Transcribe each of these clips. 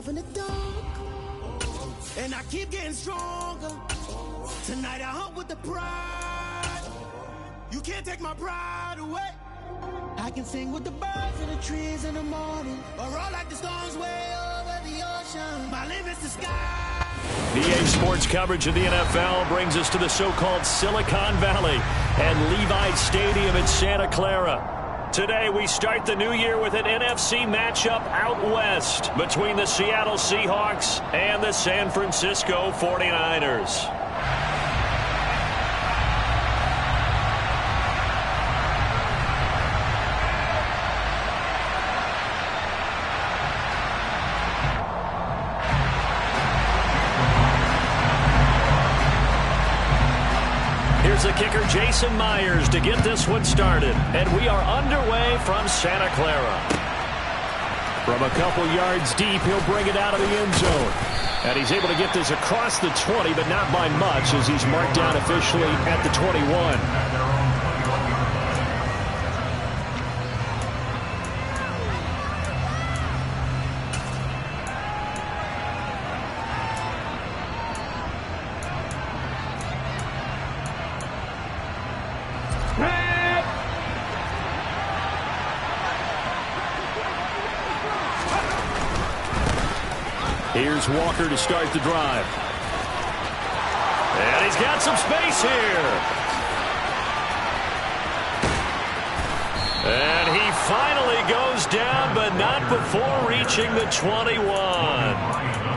in the dark, and I keep getting stronger. Tonight I hunt with the pride. You can't take my pride away. I can sing with the birds and the trees in the morning, or roll like the storms way over the ocean. My limit's the sky. EA Sports coverage of the NFL brings us to the so-called Silicon Valley and Levi Stadium in Santa Clara. Today we start the new year with an NFC matchup out west between the Seattle Seahawks and the San Francisco 49ers. Here's the kicker, Jason Myers, to get this one started. And we are underway from Santa Clara. From a couple yards deep, he'll bring it out of the end zone. And he's able to get this across the 20, but not by much, as he's marked down officially at the 21. Here's Walker to start the drive. And he's got some space here. And he finally goes down, but not before reaching the 21.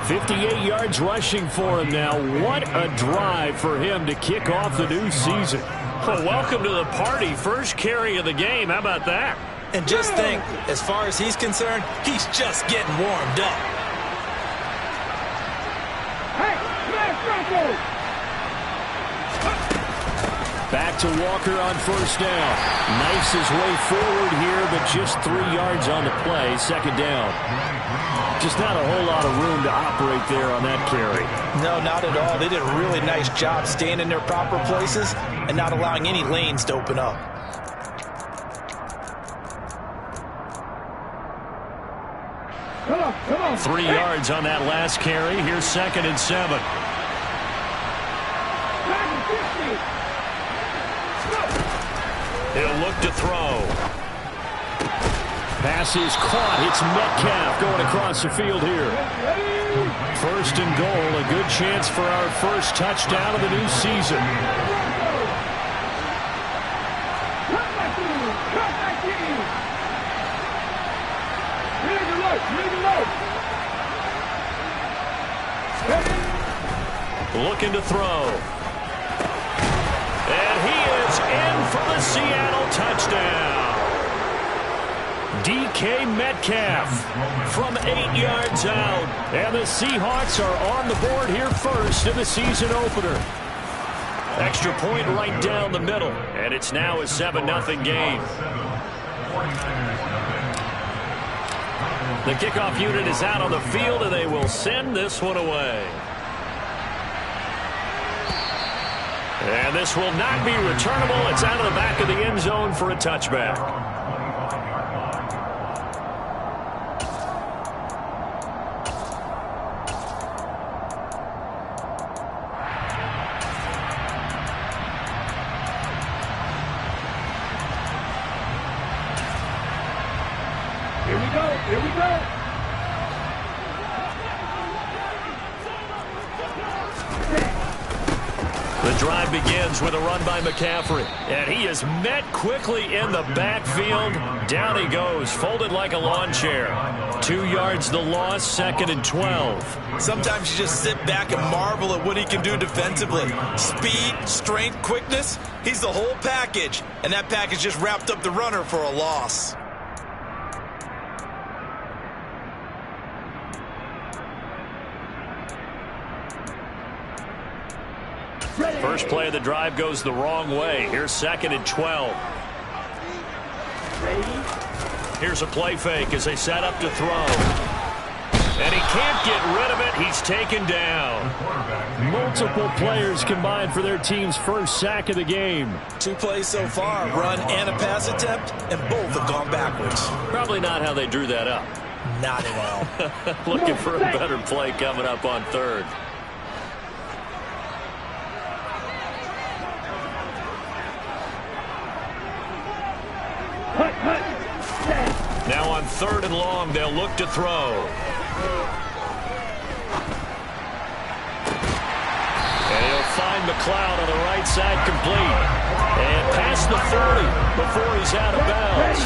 58 yards rushing for him now. What a drive for him to kick off the new season. Well, welcome to the party. First carry of the game. How about that? And just think, as far as he's concerned, he's just getting warmed up. Back to Walker on first down. Knifes his way forward here, but just 3 yards on the play. Second down. Just not a whole lot of room to operate there on that carry. No, not at all. They did a really nice job staying in their proper places and not allowing any lanes to open up. Come on. 3 yards on that last carry. Here's 2nd and 7. He'll look to throw. Pass is caught. It's Metcalf going across the field here. 1st and goal. A good chance for our first touchdown of the new season. Looking to throw. And he is in for the Seattle touchdown. DK Metcalf from 8 yards out. And the Seahawks are on the board here first in the season opener. Extra point right down the middle. And it's now a 7-0 game. The kickoff unit is out on the field, and they will send this one away. And this will not be returnable. It's out of the back of the end zone for a touchback. Here we go. The drive begins with a run by McCaffrey. And he is met quickly in the backfield. Down he goes, folded like a lawn chair. 2 yards the loss, 2nd and 12. Sometimes you just sit back and marvel at what he can do defensively. Speed, strength, quickness, he's the whole package. And that package just wrapped up the runner for a loss. First play of the drive goes the wrong way. Here's 2nd and 12. Here's a play fake as they set up to throw. And he can't get rid of it. He's taken down. Multiple players combined for their team's first sack of the game. 2 plays so far, run and a pass attempt, and both have gone backwards. Probably not how they drew that up. Not at all. Looking for a better play coming up on third. Now on third and long, they'll look to throw. And he'll find McLeod on the right side, complete. And past the 30 before he's out of bounds.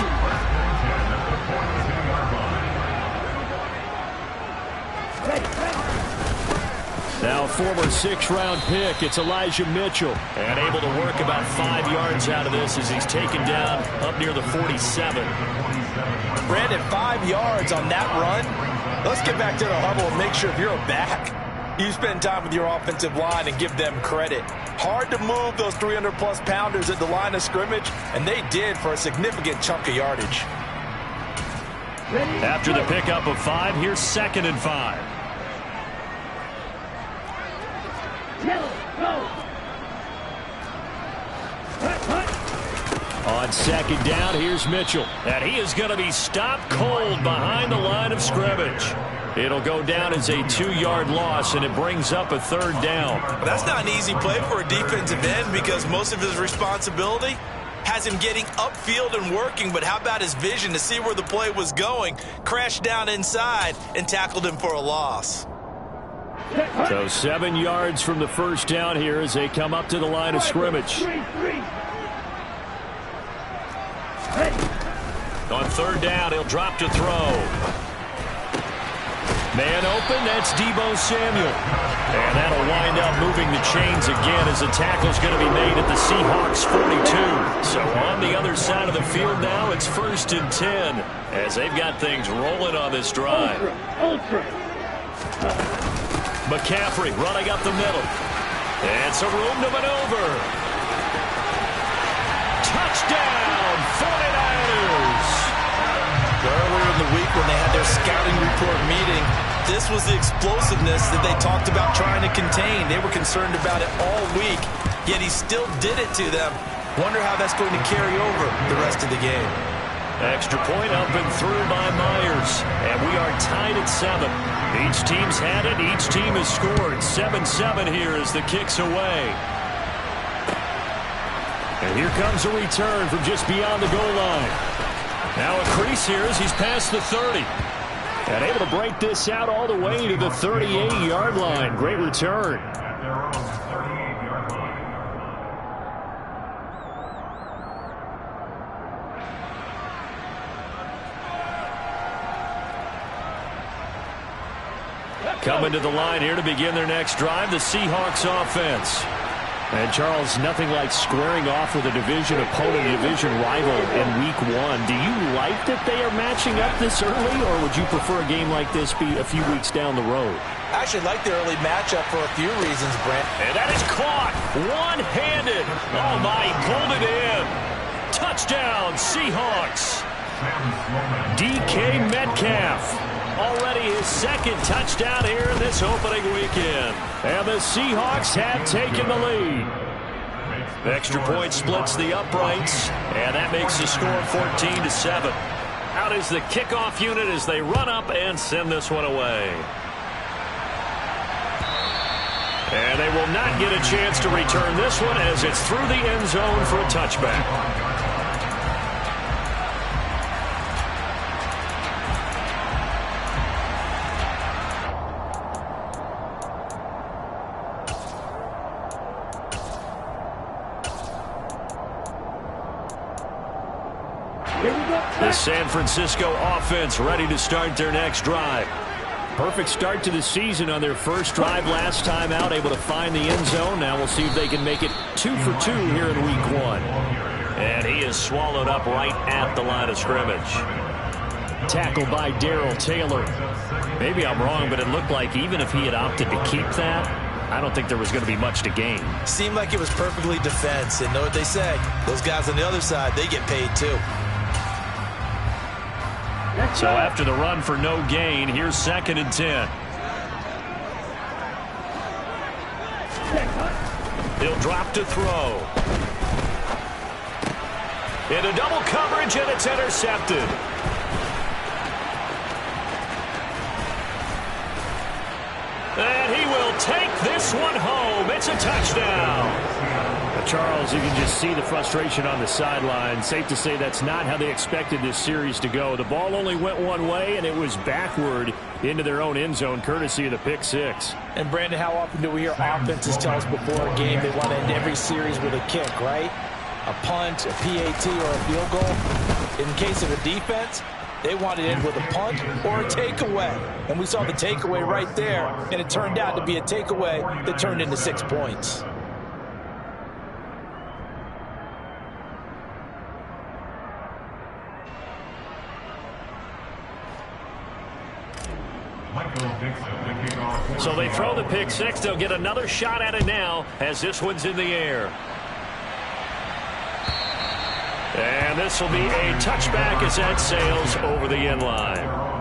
Now a former sixth-round pick, it's Elijah Mitchell. And able to work about 5 yards out of this as he's taken down up near the 47. Brandon, 5 yards on that run. Let's get back to the huddle and make sure if you're a back, you spend time with your offensive line and give them credit. Hard to move those 300-plus pounders at the line of scrimmage, and they did for a significant chunk of yardage. After the pickup of 5, here's 2nd and 5. On 2nd down, here's Mitchell. And he is going to be stopped cold behind the line of scrimmage. It'll go down as a 2-yard loss, and it brings up a 3rd down. That's not an easy play for a defensive end because most of his responsibility has him getting upfield and working, but how about his vision to see where the play was going, crashed down inside, and tackled him for a loss. So 7 yards from the first down here as they come up to the line of scrimmage. On 3rd down, he'll drop to throw. Man open, that's Deebo Samuel. And that'll wind up moving the chains again as the tackle's going to be made at the Seahawks 42. So on the other side of the field now, it's 1st and 10 as they've got things rolling on this drive. McCaffrey running up the middle. And some room to maneuver. Touchdown, 49ers! Earlier in the week when they had their scouting report meeting, this was the explosiveness that they talked about trying to contain. They were concerned about it all week, yet he still did it to them. Wonder how that's going to carry over the rest of the game. Extra point up and through by Myers. And we are tied at 7. Each team's had it. Each team has scored. 7-7 here as the kick's away. And here comes a return from just beyond the goal line. Now a crease here as he's past the 30. And able to break this out all the way to the 38-yard line. Great return. Coming to the line here to begin their next drive, the Seahawks offense. And, Charles, nothing like squaring off with a division opponent, a division rival in Week 1. Do you like that they are matching up this early, or would you prefer a game like this be a few weeks down the road? I actually like the early matchup for a few reasons, Brent. And that is caught one-handed. Oh, my, he pulled it in. Touchdown, Seahawks. DK Metcalf. Already his 2nd touchdown here in this opening weekend. And the Seahawks have taken the lead. The extra point splits the uprights, and that makes the score 14-7. Out is the kickoff unit as they run up and send this one away. And they will not get a chance to return this one as it's through the end zone for a touchback. The San Francisco offense ready to start their next drive. Perfect start to the season on their first drive last time out, able to find the end zone. Now we'll see if they can make it 2 for 2 here in Week 1. And he is swallowed up right at the line of scrimmage. Tackled by Darrell Taylor. Maybe I'm wrong, but it looked like even if he had opted to keep that, I don't think there was going to be much to gain. Seemed like it was perfectly defense, and know what they say. Those guys on the other side, they get paid too. So after the run for no gain, here's 2nd and 10. He'll drop to throw. Into double coverage, and it's intercepted. take this one home. It's a touchdown. Charles, you can just see the frustration on the sideline. Safe to say that's not how they expected this series to go. The ball only went one way, and it was backward into their own end zone, courtesy of the pick six. And, Brandon, how often do we hear offenses tell us before a game they want to end every series with a kick, right? A punt, a PAT, or a field goal. In case of a defense, they want to end with a punt or a takeaway. And we saw the takeaway right there, and it turned out to be a takeaway that turned into 6 points. So they throw the pick six. They'll get another shot at it now as this one's in the air. And this will be a touchback as that sails over the end line.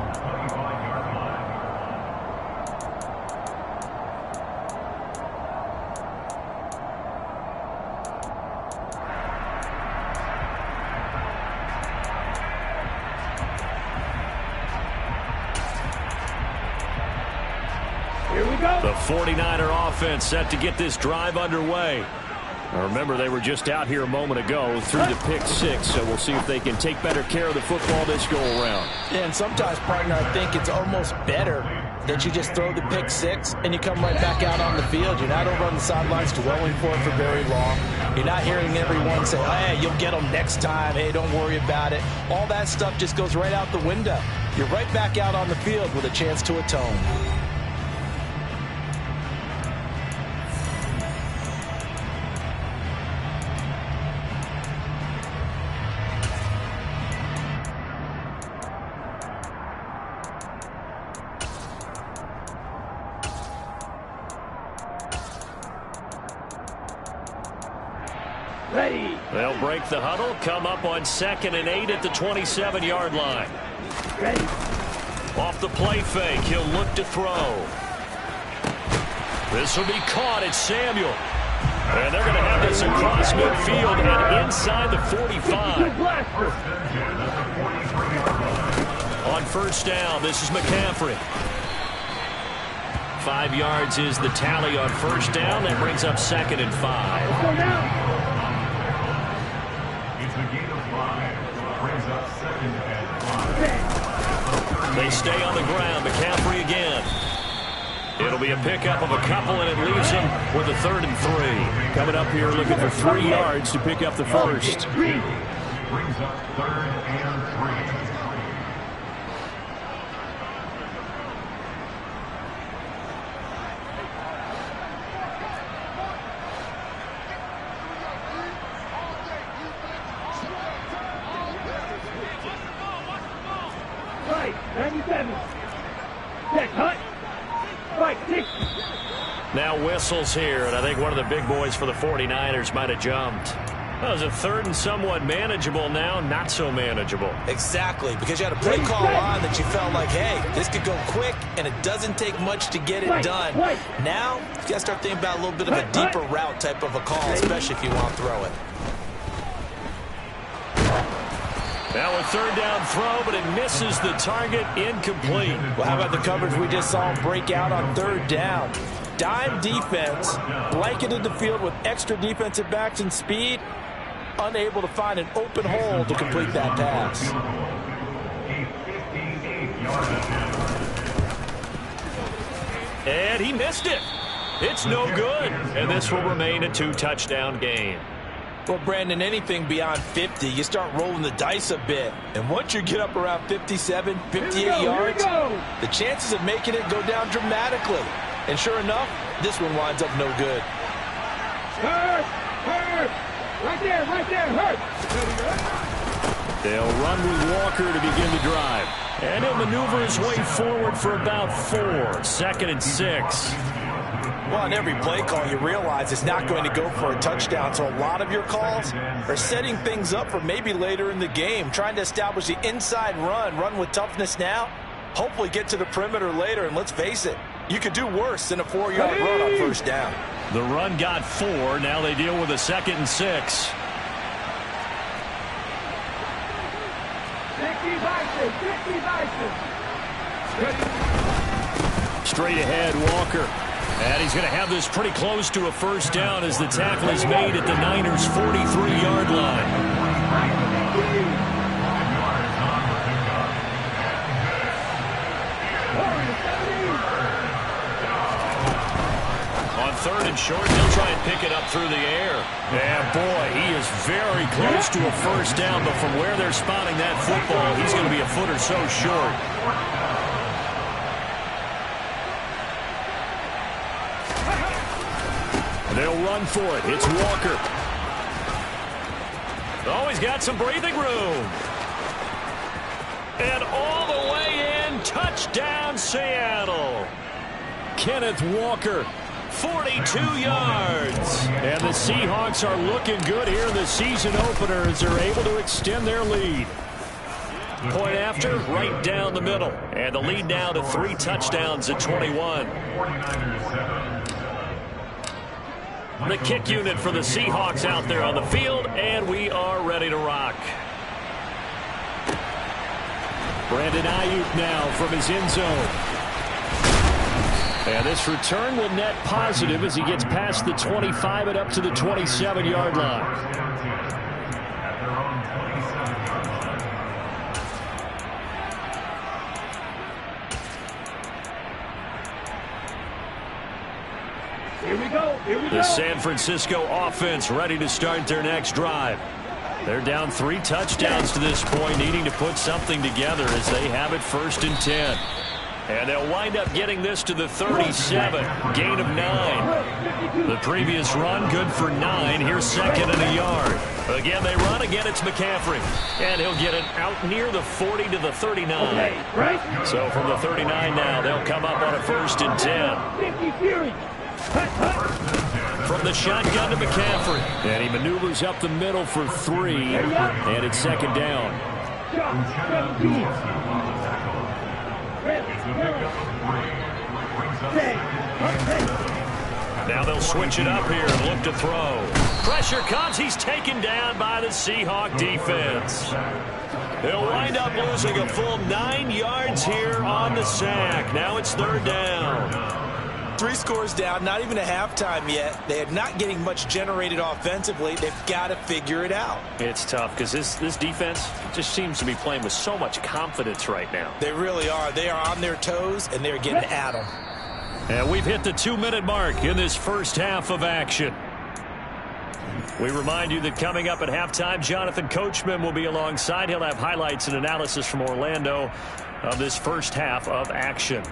The 49er offense set to get this drive underway. Now remember, they were just out here a moment ago through the pick six, so we'll see if they can take better care of the football this go-around. Yeah, and sometimes, partner, I think it's almost better that you just throw the pick six and you come right back out on the field. You're not over on the sidelines dwelling for it for very long. You're not hearing everyone say, hey, you'll get them next time. Hey, don't worry about it. All that stuff just goes right out the window. You're right back out on the field with a chance to atone. They'll break the huddle, come up on 2nd and 8 at the 27-yard line. Off the play fake, he'll look to throw. This will be caught. It's Samuel. And they're going to have this across midfield and inside the 45. On first down, this is McCaffrey. 5 yards is the tally on first down. That brings up 2nd and 5. They stay on the ground. McCaffrey again. It'll be a pickup of a couple, and it leaves him with a 3rd and 3. Coming up here looking for 3 yards to pick up the first. Brings up 3rd and 3. Now whistles here, and I think one of the big boys for the 49ers might have jumped. That was a 3rd and somewhat manageable, now not so manageable. Exactly, because you had a play call on that you felt like, hey, this could go quick, and it doesn't take much to get it done. Now, you got to start thinking about a little bit of a deeper route type of a call, especially if you want to throw it. Now a 3rd down throw, but it misses the target, incomplete. Well, how about the coverage we just saw him break out on 3rd down? Dime defense, blanketed the field with extra defensive backs and speed, unable to find an open hole to complete that pass. And he missed it. It's no good, and this will remain a 2-touchdown game. Well, Brandon, anything beyond 50, you start rolling the dice a bit. And once you get up around 57, 58 yards, the chances of making it go down dramatically. And sure enough, this one winds up no good. Hurt! Right there, hurt! They'll run with Walker to begin the drive. And he'll maneuver his way forward for about 4. 2nd and 6. Well, on every play call, you realize it's not going to go for a touchdown. So a lot of your calls are setting things up for maybe later in the game, trying to establish the inside run with toughness now, hopefully get to the perimeter later. And let's face it, you could do worse than a 4-yard run on first down. The run got 4. Now they deal with a 2nd and 6. Straight ahead, Walker. And he's going to have this pretty close to a first down as the tackle is made at the Niners' 43-yard line. On third and short, they'll try and pick it up through the air. And boy, he is very close to a first down, but from where they're spotting that football, he's going to be a foot or so short. They'll run for it. It's Walker. Oh, he's got some breathing room. And all the way in, touchdown Seattle. Kenneth Walker, 42 yards. And the Seahawks are looking good here in the season opener as they're able to extend their lead. Point after, right down the middle. And the lead now to 3 touchdowns at 21. The kick unit for the Seahawks out there on the field, and we are ready to rock. Brandon Ayuk now from his end zone. And this return will net positive as he gets past the 25 and up to the 27-yard line. Here we go. The San Francisco offense ready to start their next drive. They're down 3 touchdowns to this point, needing to put something together as they have it 1st and 10. And they'll wind up getting this to the 37, gain of 9. The previous run, good for 9. Here's 2nd and a yard. Again, they run. Again, it's McCaffrey. And he'll get it out near the 40 to the 39. Okay, right? So from the 39 now, they'll come up on a 1st and 10. 50 Fury. From the shotgun to McCaffrey. And he maneuvers up the middle for 3. And it's 2nd down. Now they'll switch it up here and look to throw. Pressure comes. He's taken down by the Seahawk defense. They'll wind up losing a full 9 yards here on the sack. Now it's 3rd down. 3 scores down, not even a halftime yet. They are not getting much generated offensively. They've got to figure it out. It's tough because this defense just seems to be playing with so much confidence right now. They really are. They are on their toes, and they're getting at them. And we've hit the 2-minute mark in this first half of action. We remind you that coming up at halftime, Jonathan Coachman will be alongside. He'll have highlights and analysis from Orlando of this first half of action.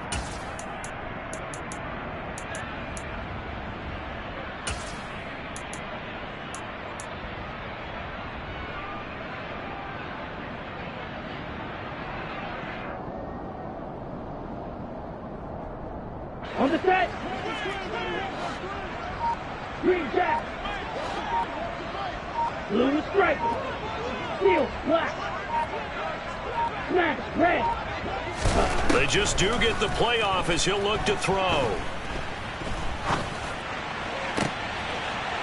On the set. Green jack. Blue stripe. Steel black. Smash red. They just do get the playoff as he'll look to throw.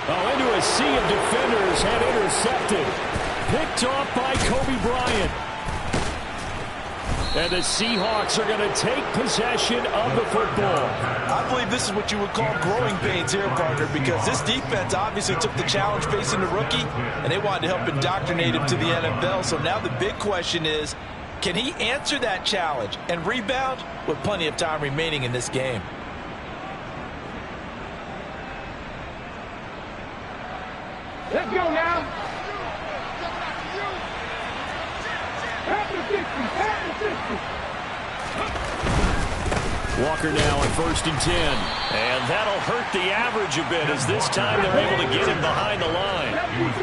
Oh, into a sea of defenders, had intercepted. Picked off by Kobe Bryant. And the Seahawks are going to take possession of the football. I believe this is what you would call growing pains here, partner, because this defense obviously took the challenge facing the rookie, and they wanted to help indoctrinate him to the NFL. So now the big question is, can he answer that challenge and rebound with plenty of time remaining in this game? Let's go now. After 60. Walker now on 1st and 10. And that'll hurt the average a bit as this time they're able to get him behind the line.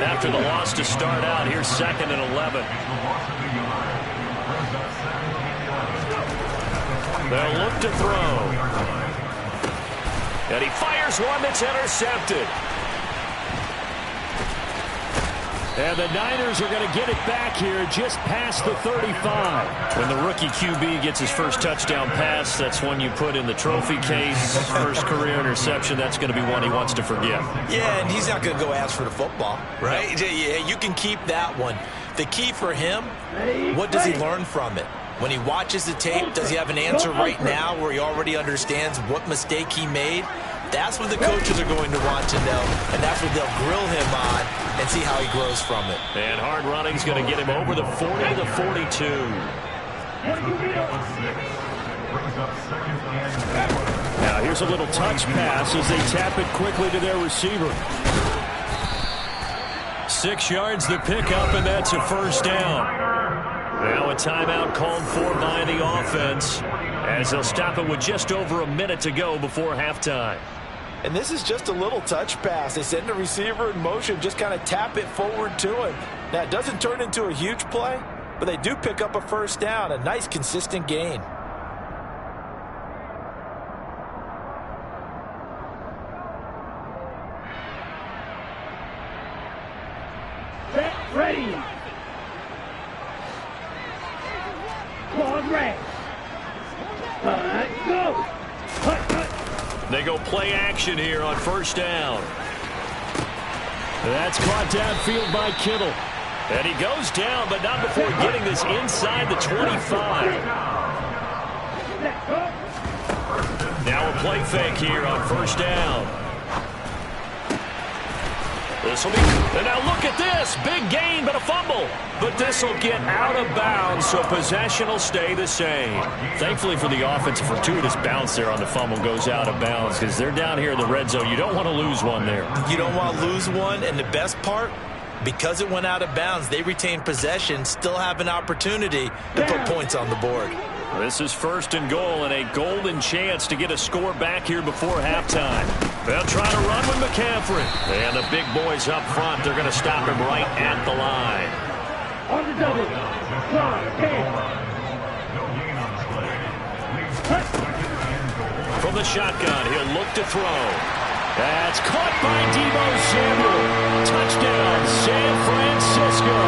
After the loss to start out, here's 2nd and 11. They'll look to throw. And he fires one that's intercepted. And the Niners are going to get it back here just past the 35. When the rookie QB gets his first touchdown pass, that's one you put in the trophy case. First career interception, that's going to be one he wants to forget. Yeah, and he's not going to go ask for the football, right? Yeah, you can keep that one. The key for him, what does he learn from it? When he watches the tape, does he have an answer right now where he already understands what mistake he made? That's what the coaches are going to want to know, and that's what they'll grill him on and see how he grows from it. And hard running's going to get him over the 40 to the 42. Now here's a little touch pass as they tap it quickly to their receiver. 6 yards the pickup, and that's a first down. Now a timeout called for by the offense as they'll stop it with just over a minute to go before halftime. And this is just a little touch pass. They send the receiver in motion, just kind of tap it forward to him. Now, it doesn't turn into a huge play, but they do pick up a first down, a nice, consistent gain. Set, ready. Claws red. Go. They go play action here on first down. That's caught downfield by Kittle. And he goes down, but not before getting this inside the 25. Now a play fake here on first down. This will be, and now look at this, big gain but a fumble. But this will get out of bounds, so possession will stay the same. Thankfully for the offense, a fortuitous bounce there on the fumble goes out of bounds because they're down here in the red zone. You don't want to lose one there. You don't want to lose one, and the best part, because it went out of bounds, they retain possession, still have an opportunity to put points on the board. This is first and goal and a golden chance to get a score back here before halftime. They'll try to run with McCaffrey. And the big boys up front, they're going to stop him right at the line. On the double. 5, 10. From the shotgun, he'll look to throw. That's caught by Deebo Samuel. Touchdown, San Francisco.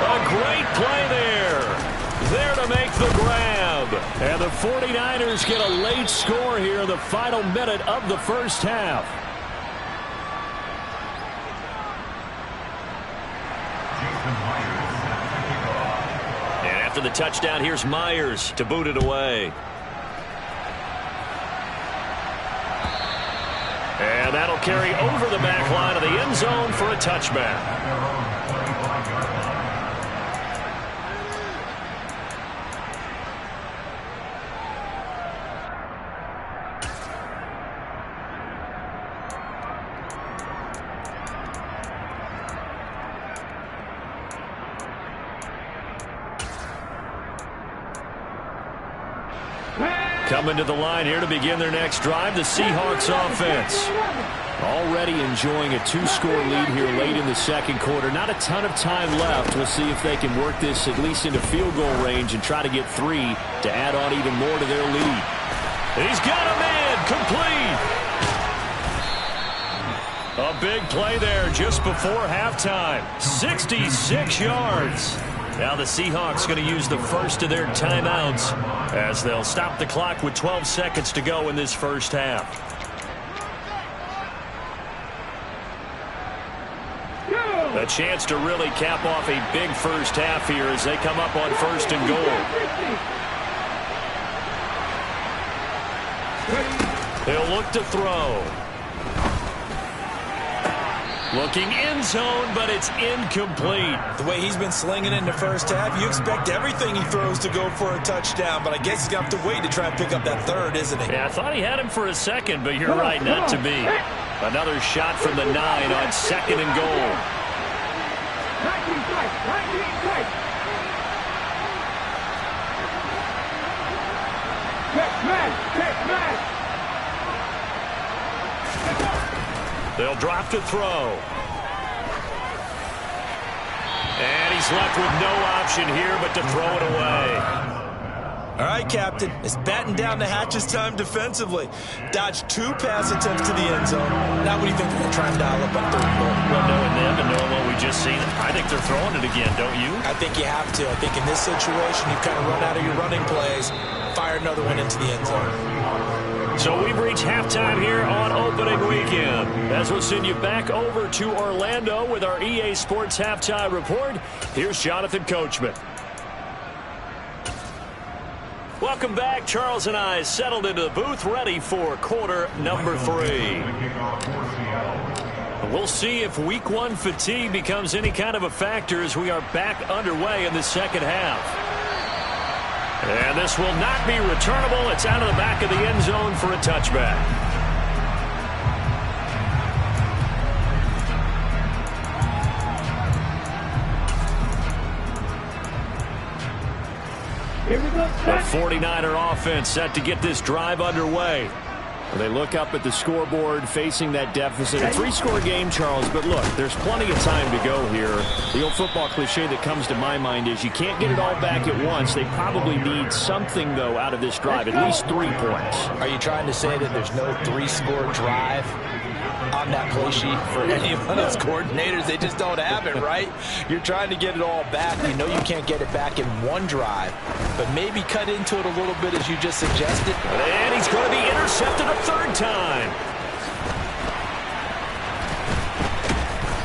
A great play there. There to make the grab. And the 49ers get a late score here in the final minute of the first half. And after the touchdown, here's Myers to boot it away. And that'll carry over the back line of the end zone for a touchback. Coming to the line here to begin their next drive, the Seahawks offense. Already enjoying a 2-score lead here late in the second quarter. Not a ton of time left. We'll see if they can work this at least into field goal range and try to get 3 to add on even more to their lead. He's got a man complete. A big play there just before halftime. 66 yards. Now the Seahawks going to use the first of their timeouts as they'll stop the clock with 12 seconds to go in this first half. A chance to really cap off a big first half here as they come up on first and goal. He'll look to throw. Looking end zone, but it's incomplete. The way he's been slinging in the first half, you expect everything he throws to go for a touchdown, but I guess he's going to have to wait to try and pick up that third, isn't he? Yeah, I thought he had him for a second, but you're right, not to be. Another shot from the 9 on second and goal. 19 strike. Check man. They'll drop to throw. And he's left with no option here but to throw it away. All right, Captain. It's batten down the hatches time defensively. Dodged 2 pass attempts to the end zone. Now what do you think they're going to try and dial up on third and goal? Well, knowing them and knowing what we just seen, I think they're throwing it again, don't you? I think you have to. I think in this situation, you've kind of run out of your running plays. Fire another one into the end zone. So we've reached halftime here on opening weekend. As we'll send you back over to Orlando with our EA Sports Halftime Report. Here's Jonathan Coachman. Welcome back. Charles and I settled into the booth, ready for quarter number 3. We'll see if week 1 fatigue becomes any kind of a factor as we are back underway in the second half. And this will not be returnable. It's out of the back of the end zone for a touchback. The 49er offense set to get this drive underway. They look up at the scoreboard facing that deficit. A 3-score game, Charles, but look, there's plenty of time to go here. The old football cliche that comes to my mind is you can't get it all back at once. They probably need something, though, out of this drive, at least 3 points. Are you trying to say that there's no 3-score drive on that play sheet for any of those coordinators? They just don't have it, right? You're trying to get it all back. You know you can't get it back in one drive, but maybe cut into it a little bit as you just suggested. And he's going to be intercepted a 3rd time.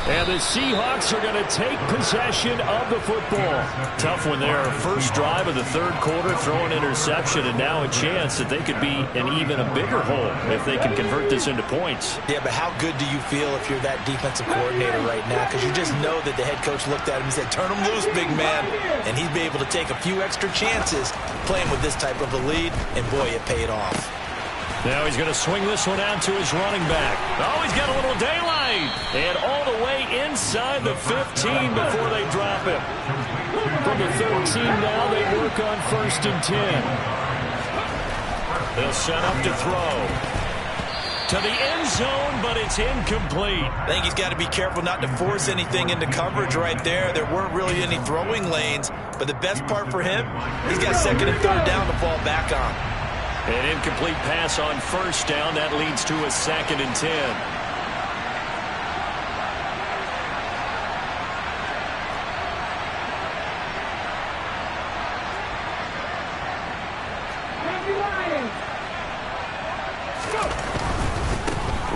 And the Seahawks are going to take possession of the football. Tough one there. First drive of the 3rd quarter, throw an interception, and now a chance that they could be in even a bigger hole if they can convert this into points. Yeah, but how good do you feel if you're that defensive coordinator right now? Because you just know that the head coach looked at him and said, turn him loose, big man. And he'd be able to take a few extra chances playing with this type of a lead, and boy, it paid off. Now he's going to swing this one out to his running back. Oh, he's got a little daylight. And all the way inside the 15 before they drop it. From the 13 now, they work on 1st and 10. They'll set up to throw. To the end zone, but it's incomplete. I think he's got to be careful not to force anything into coverage right there. There weren't really any throwing lanes, but the best part for him, he's got 2nd and 3rd down to fall back on. An incomplete pass on 1st down. That leads to a 2nd and 10.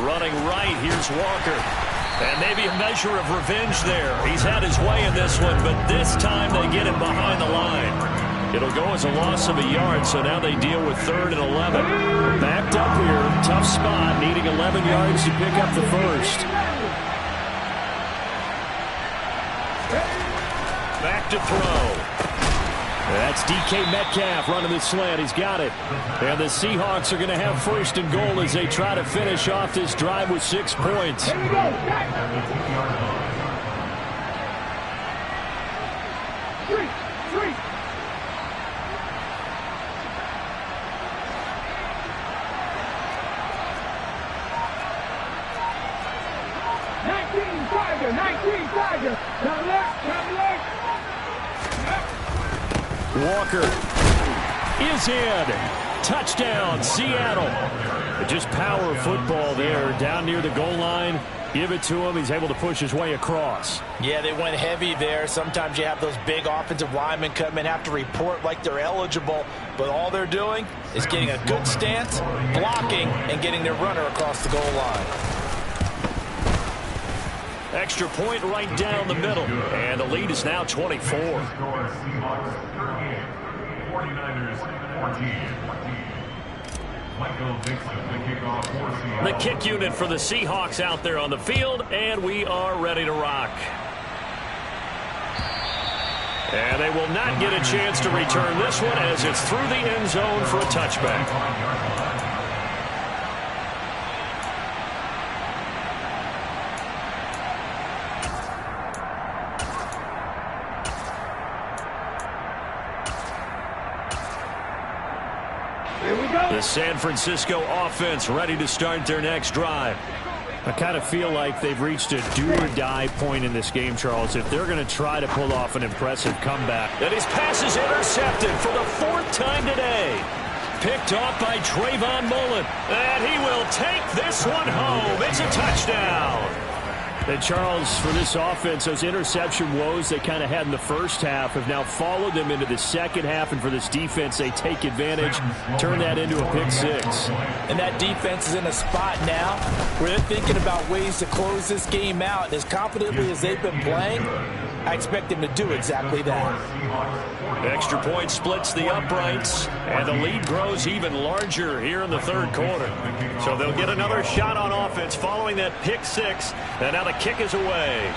Running right, here's Walker. And maybe a measure of revenge there. He's had his way in this one, but this time they get him behind the line. It'll go as a loss of a yard, so now they deal with 3rd and 11. Backed up here, tough spot, needing 11 yards to pick up the 1st. Back to throw. That's DK Metcalf running the slant. He's got it. And the Seahawks are going to have 1st and goal as they try to finish off this drive with 6 points. Here we go. 3. 19 Tiger. Come left. Walker is in. Touchdown, Seattle. Just power football there down near the goal line. Give it to him. He's able to push his way across. Yeah, they went heavy there. Sometimes you have those big offensive linemen come in, have to report like they're eligible, but all they're doing is getting a good stance, blocking, and getting their runner across the goal line. Extra point right down the middle, and the lead is now 24. 49ers 14. Michael Dixon, the kickoff for Seattle. The kick unit for the Seahawks out there on the field, and we are ready to rock. And they will not get a chance to return this one as it's through the end zone for a touchback. The San Francisco offense ready to start their next drive. I kind of feel like they've reached a do-or-die point in this game, Charles, if they're going to try to pull off an impressive comeback. And his pass is intercepted for the 4th time today. Picked off by Trayvon Mullen. And he will take this one home. It's a touchdown. And Charles, for this offense, those interception woes they kind of had in the first half have now followed them into the second half. And for this defense, they take advantage, turn that into a pick 6. And that defense is in a spot now where they're thinking about ways to close this game out. As confidently as they've been playing, I expect him to do exactly that. Extra point splits the uprights, and the lead grows even larger here in the third quarter. So they'll get another shot on offense following that pick six, and now the kick is away.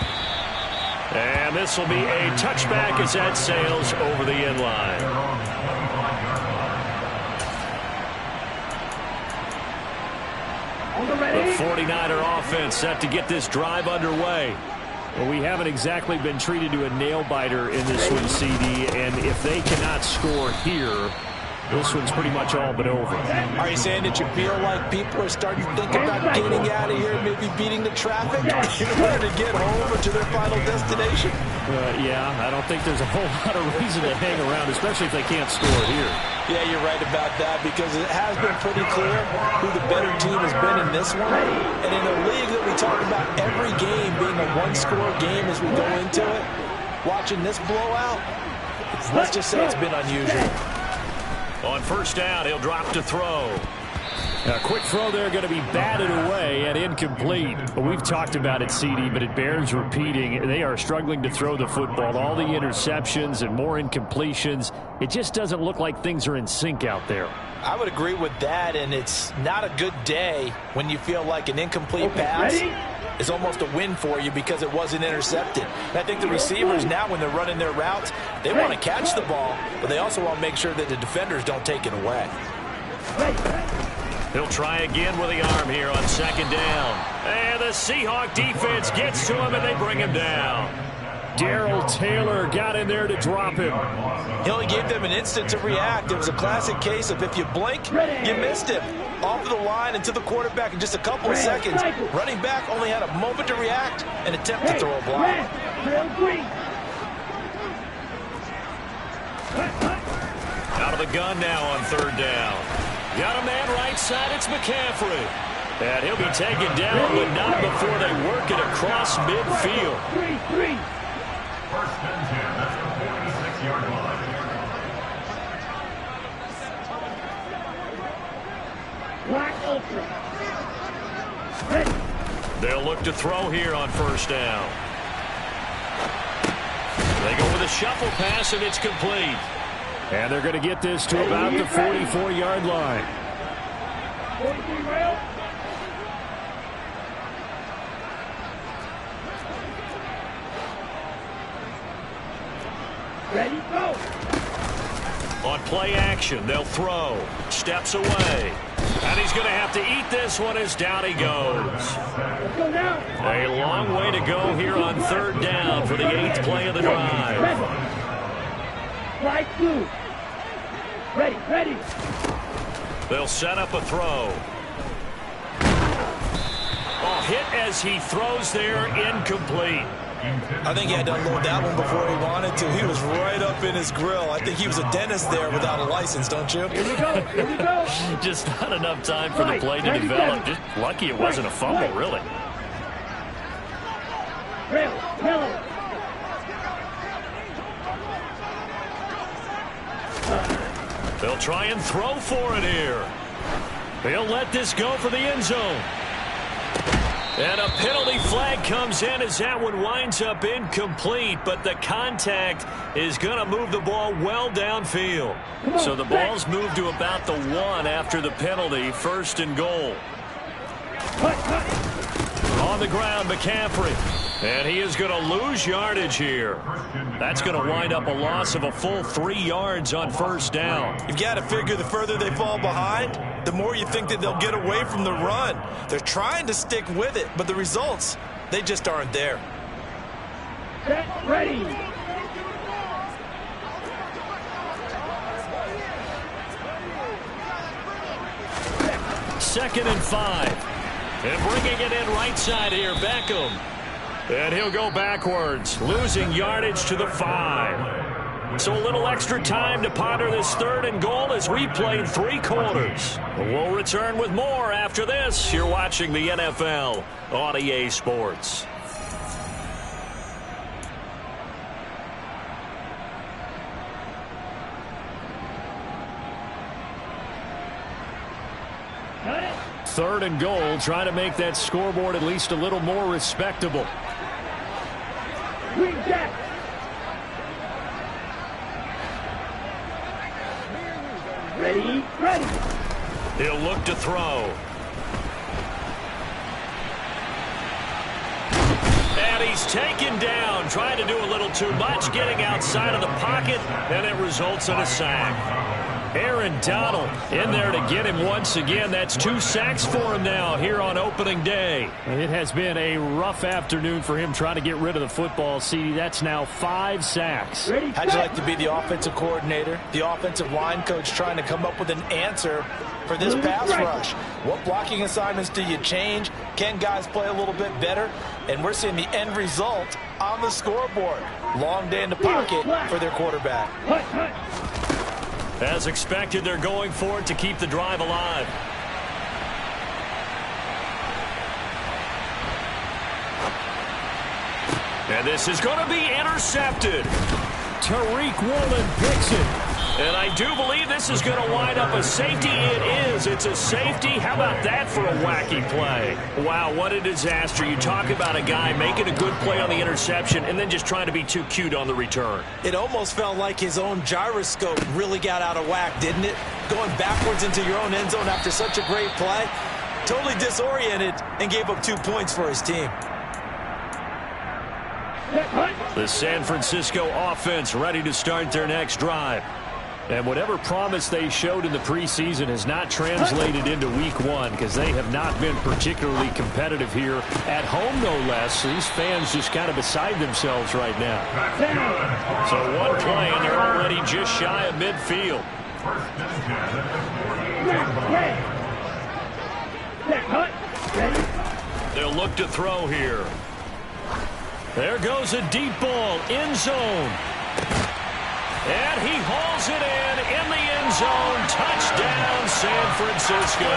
And this will be a touchback as that sails over the end line. The 49er offense set to get this drive underway. Well, we haven't exactly been treated to a nail-biter in this one, CD, and if they cannot score here, this one's pretty much all but over. Are you saying that you feel like people are starting to think about getting out of here and maybe beating the traffic in order to get home or to their final destination? Yeah, I don't think there's a whole lot of reason to hang around, especially if they can't score here. Yeah, you're right about that, because it has been pretty clear who the better team has been in this one. And in a league that we talk about every game being a one-score game as we go into it, watching this blowout, let's just say it's been unusual. On first down, he'll drop to throw. A quick throw there, going to be batted away and incomplete. We've talked about it, CD, but it bears repeating. They are struggling to throw the football. All the interceptions and more incompletions. It just doesn't look like things are in sync out there. I would agree with that, and it's not a good day when you feel like an incomplete pass is almost a win for you because it wasn't intercepted. And I think the receivers now, when they're running their routes, they want to catch the ball, but they also want to make sure that the defenders don't take it away. He'll try again with the arm here on second down. And the Seahawk defense gets to him, and they bring him down. Darrell Taylor got in there to drop him. He only gave them an instant to react. It was a classic case of if you blink, you missed him. Off of the line and to the quarterback in just a couple of seconds. Running back only had a moment to react and attempt to throw a block. Out of the gun now on third down. Got a man right side, it's McCaffrey. And he'll be taken down, but not before they work it across midfield. First and 10 at the 46-yard line. Black Ultra. They'll look to throw here on first down. They go with a shuffle pass, and it's complete. And they're going to get this to about the 44-yard line. 43 rail. Ready, go. On play action, they'll throw. Steps away. And he's going to have to eat this one as down he goes. Let's go now. A long way to go here on third down for the 8th play of the drive. Light blue. Ready, ready. They'll set up a throw. Oh, hit as he throws there, incomplete. I think he had to unload that one before he wanted to. He was right up in his grill. I think he was a dentist there without a license, don't you? Here we go, here we go. Just not enough time for the play to develop. Just lucky it wasn't a fumble, really. Rail, yellow. They'll try and throw for it here. They'll let this go for the end zone. And a penalty flag comes in as that one winds up incomplete, but the contact is going to move the ball well downfield. So the ball's moved to about the 1 after the penalty, first and goal. On the ground, McCaffrey. And he is going to lose yardage here. That's going to wind up a loss of a full 3 yards on first down. You've got to figure the further they fall behind, the more you think that they'll get away from the run. They're trying to stick with it, but the results, they just aren't there. Set, ready. Second and 5. And bringing it in right side here, Beckham. And he'll go backwards, losing yardage to the 5. So a little extra time to ponder this third and goal as we played 3 quarters. We'll return with more after this. You're watching the NFL on EA Sports. Third and goal, trying to make that scoreboard at least a little more respectable. Green jack. Ready, ready. He'll look to throw. And he's taken down, trying to do a little too much, getting outside of the pocket, and it results in a sack. Aaron Donald in there to get him once again. That's 2 sacks for him now here on opening day. It has been a rough afternoon for him trying to get rid of the football. See, that's now 5 sacks. Ready, How'd you like to be the offensive coordinator, the offensive line coach trying to come up with an answer for this pass rush? What blocking assignments do you change? Can guys play a little bit better? And we're seeing the end result on the scoreboard. Long day in the pocket for their quarterback. hut, hut. As expected, they're going for it to keep the drive alive. And this is going to be intercepted. Tariq Woolen picks it. And I do believe this is going to wind up a safety. It is. It's a safety. How about that for a wacky play? Wow, what a disaster. You talk about a guy making a good play on the interception and then just trying to be too cute on the return. It almost felt like his own gyroscope really got out of whack, didn't it? Going backwards into your own end zone after such a great play. Totally disoriented and gave up 2 points for his team. The San Francisco offense ready to start their next drive. And whatever promise they showed in the preseason has not translated into week 1 because they have not been particularly competitive here at home, no less. So these fans just kind of beside themselves right now. So one play and they're already just shy of midfield. They'll look to throw here. There goes a deep ball, end zone. And he hauls it in the end zone. Touchdown, San Francisco.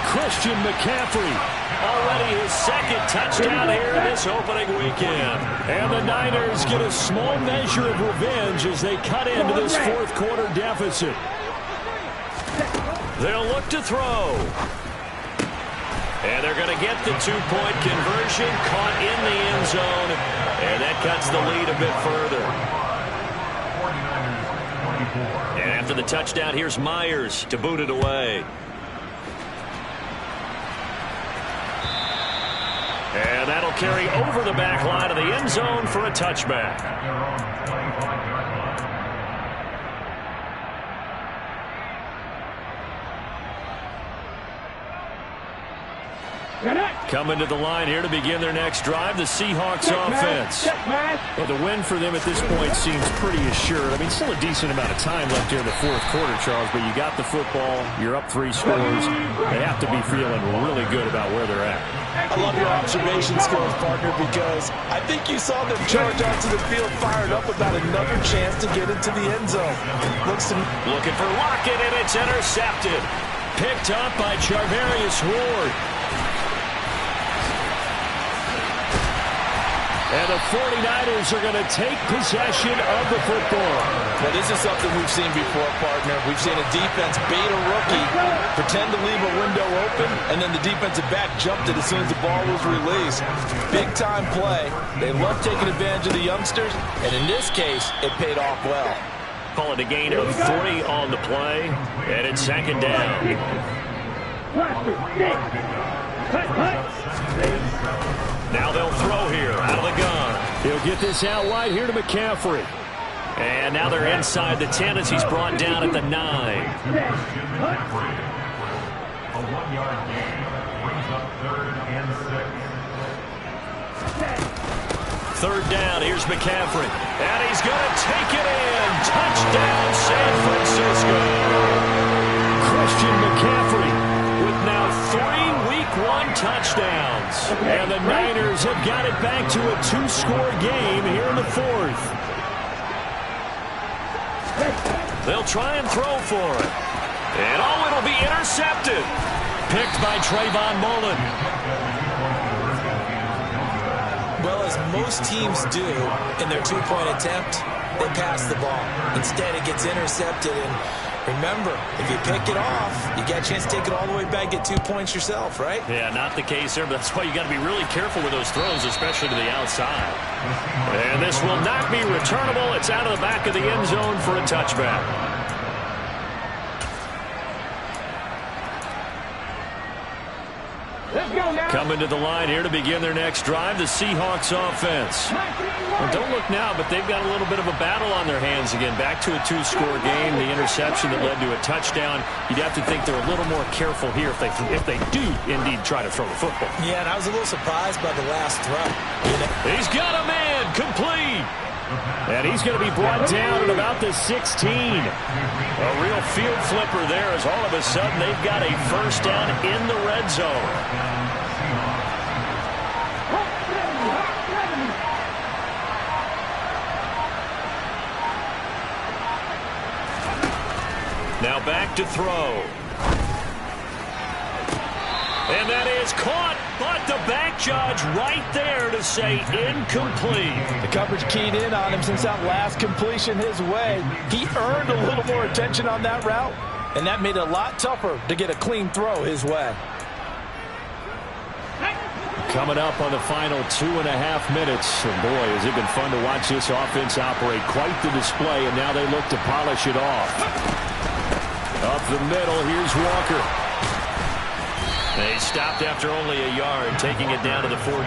Christian McCaffrey, already his 2nd touchdown here this opening weekend. And the Niners get a small measure of revenge as they cut into this 4th quarter deficit. They'll look to throw. And they're going to get the 2-point conversion, caught in the end zone. And that cuts the lead a bit further. And after the touchdown, here's Myers to boot it away. And that'll carry over the back line of the end zone for a touchback. Coming to the line here to begin their next drive, the Seahawks offense. Well, the win for them at this point seems pretty assured. I mean, still a decent amount of time left here in the 4th quarter, Charles, but you got the football, you're up 3 scores. They have to be feeling really good about where they're at. I love your observation skills, partner, because I think you saw them charge onto the field fired up about another chance to get into the end zone. Looking for Lockett, and it's intercepted. Picked up by Charvarius Ward. And the 49ers are going to take possession of the football. Well, this is something we've seen before, partner. We've seen a defense bait a rookie, pretend to leave a window open, and then the defensive back jumped it as soon as the ball was released. Big-time play. They love taking advantage of the youngsters, and in this case, it paid off well. Call it a gain of 40 on the play, and it's 2nd down. Now they'll throw here out of the gun. He'll get this out wide here to McCaffrey. And now they're inside the 10 as he's brought down at the 9. A 1-yard gain brings up 3rd and 6. 3rd down, here's McCaffrey. And he's going to take it in. Touchdown, San Francisco. Christian McCaffrey with now 3 Week 1 touchdowns. And the Niners have got it back to a 2-score game here in the 4th. They'll try and throw for it. And it'll be intercepted. Picked by Trayvon Mullen. Well, as most teams do in their 2-point attempt, they pass the ball. Instead, it gets intercepted. And remember, if you pick it off, you got a chance to take it all the way back, get 2 points yourself, right? Yeah, not the case there, but that's why you got to be really careful with those throws, especially to the outside. And this will not be returnable. It's out of the back of the end zone for a touchback. Let's go now. Coming to the line here to begin their next drive, the Seahawks offense. Well, don't look now, but they've got a little bit of a battle on their hands again. Back to a 2-score game, the interception that led to a touchdown. You'd have to think they're a little more careful here if they do indeed try to throw the football. Yeah, and I was a little surprised by the last throw. He's got a man complete. And he's going to be brought down at about the 16. A real field flipper there as all of a sudden they've got a first down in the red zone. Now back to throw. And that is caught, but the back judge right there to say incomplete. The coverage keyed in on him since that last completion his way. He earned a little more attention on that route, and that made it a lot tougher to get a clean throw his way. Coming up on the final 2.5 minutes. And boy, has it been fun to watch this offense operate. Quite the display, and now they look to polish it off. Up the middle, here's Walker. They stopped after only a yard, taking it down to the 14.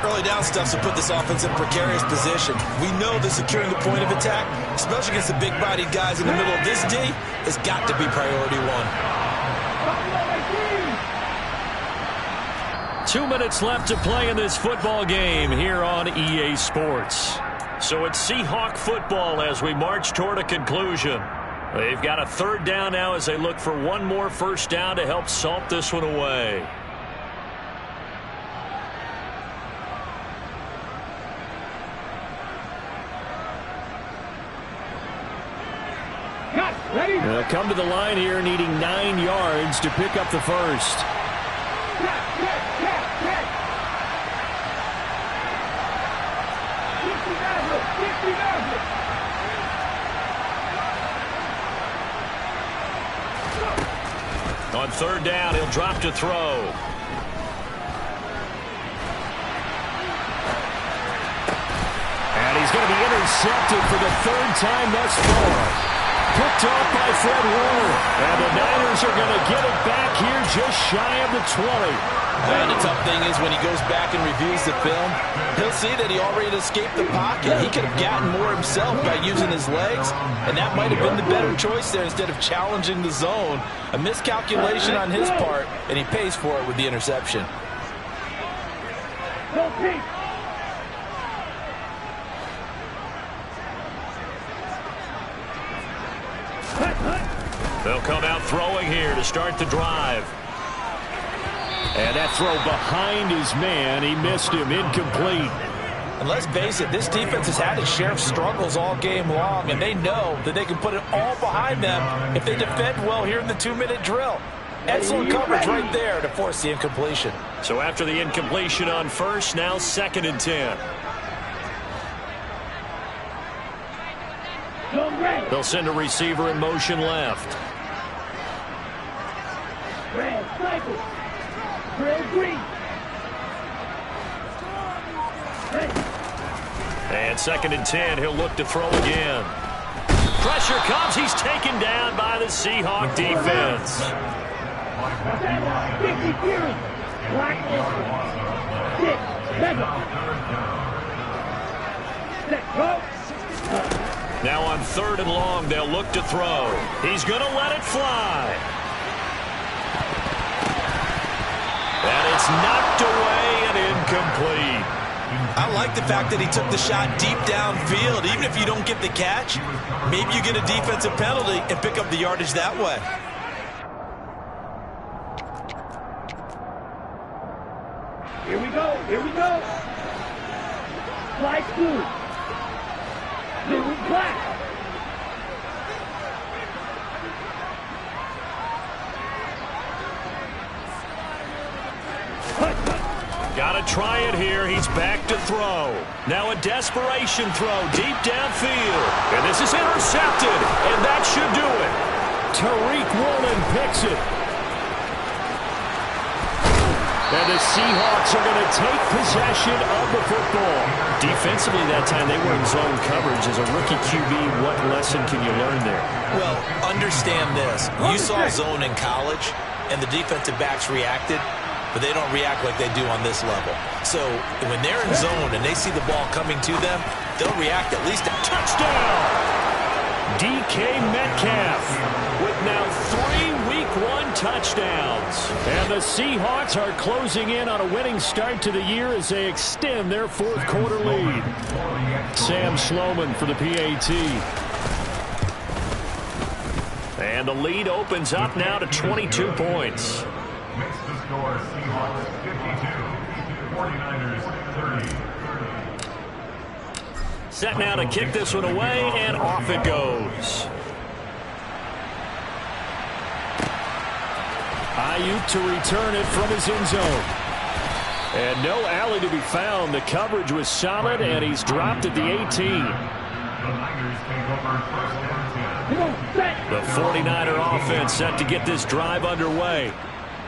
Early down stuff to put this offense in a precarious position. We know that securing the point of attack, especially against the big-bodied guys in the middle of this D, has got to be priority one. 2 minutes left to play in this football game here on EA Sports. So it's Seahawk football as we march toward a conclusion. They've got a third down now as they look for one more first down to help salt this one away. They'll come to the line here needing 9 yards to pick up the first. On third down, he'll drop to throw. And he's going to be intercepted for the third time thus far. Picked off by Fred Warner. And the Niners are going to get it back here just shy of the 20. And the tough thing is when he goes back and reviews the film, he'll see that he already escaped the pocket. He could have gotten more himself by using his legs, and that might have been the better choice there instead of challenging the zone. A miscalculation on his part, and he pays for it with the interception. They'll come out throwing here to start the drive. And that throw behind his man, he missed him, incomplete. And let's face it, this defense has had its share of struggles all game long, and they know that they can put it all behind them if they defend well here in the 2-minute drill. Excellent coverage right there to force the incompletion. So after the incompletion on first, now 2nd and 10. They'll send a receiver in motion left. Red, cycle. Drill green. And 2nd and 10, he'll look to throw again. Pressure comes, he's taken down by the Seahawk defense. 50 Fury. Black. 6, 7. Set, go. Now on 3rd and long, they'll look to throw. He's going to let it fly. And it's knocked away and incomplete. I like the fact that he took the shot deep downfield. Even if you don't get the catch, maybe you get a defensive penalty and pick up the yardage that way. Here we go. Here we go. Flight blue. Blue and black. Got to try it here. He's back to throw. Now a desperation throw deep downfield. And this is intercepted. And that should do it. Tariq Woolen picks it. And the Seahawks are going to take possession of the football. Defensively that time, they were in zone coverage. As a rookie QB, what lesson can you learn there? Well, understand this. You saw zone in college. and the defensive backs reacted, but they don't react like they do on this level. So when they're in zone and they see the ball coming to them, they'll react at least a touchdown. DK Metcalf with now 3 Week 1 touchdowns. And the Seahawks are closing in on a winning start to the year as they extend their fourth quarter lead. Sam Sloman for the PAT. And the lead opens up now to 22 points. Makes the score Seahawks 52, 49ers 30. Set now to kick this one away, and off it goes. Ayuk to return it from his end zone. And no alley to be found. The coverage was solid, and he's dropped at the 18. The Niners take over first and 10. The 49er offense set to get this drive underway.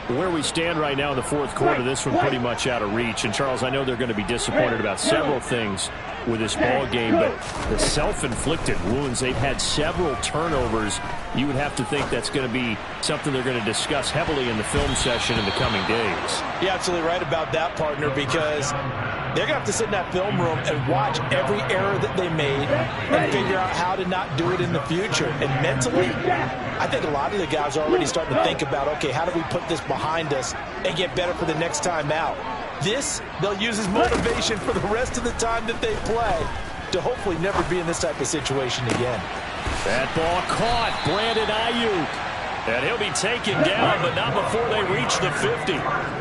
Where we stand right now in the fourth quarter, this one pretty much out of reach. And, Charles, I know they're going to be disappointed about several things with this ball game, but the self-inflicted wounds, they've had several turnovers. You would have to think that's going to be something they're going to discuss heavily in the film session in the coming days. You're absolutely right about that, partner, because they're going to have to sit in that film room and watch every error that they made and figure out how to not do it in the future. And mentally, I think a lot of the guys are already starting to think about, okay, how do we put this behind us and get better for the next time out? This, they'll use as motivation for the rest of the time that they play to hopefully never be in this type of situation again. That ball caught. Brandon Ayuk. And he'll be taken down, but not before they reach the 50.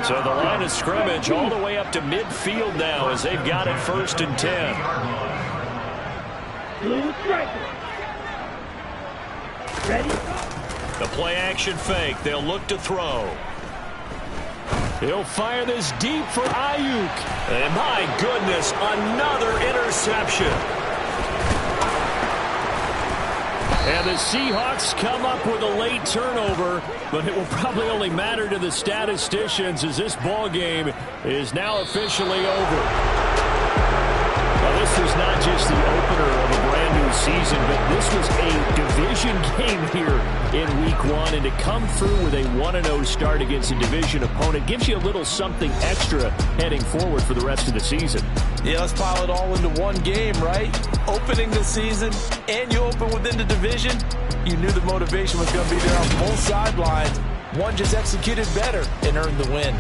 So the line of scrimmage all the way up to midfield now as they've got it first and 10. Ready? The play action fake. They'll look to throw. He'll fire this deep for Ayuk. And my goodness, another interception. And the Seahawks come up with a late turnover, but it will probably only matter to the statisticians as this ball game is now officially over. Well, this was not just the opener of a brand new season, but this was a division game here in Week 1, and to come through with a 1-0 start against a division opponent gives you a little something extra heading forward for the rest of the season. Yeah, let's pile it all into one game, right? Opening the season, and you open within the division. You knew the motivation was going to be there on both sidelines. One just executed better and earned the win.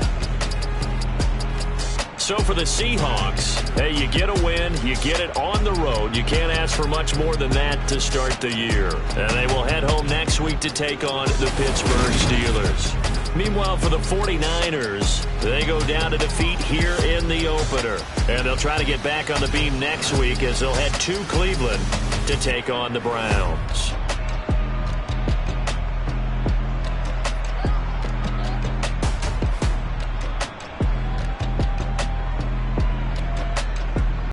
So for the Seahawks, hey, you get a win, you get it on the road. You can't ask for much more than that to start the year. And they will head home next week to take on the Pittsburgh Steelers. Meanwhile, for the 49ers, they go down to defeat here in the opener. And they'll try to get back on the beam next week as they'll head to Cleveland to take on the Browns.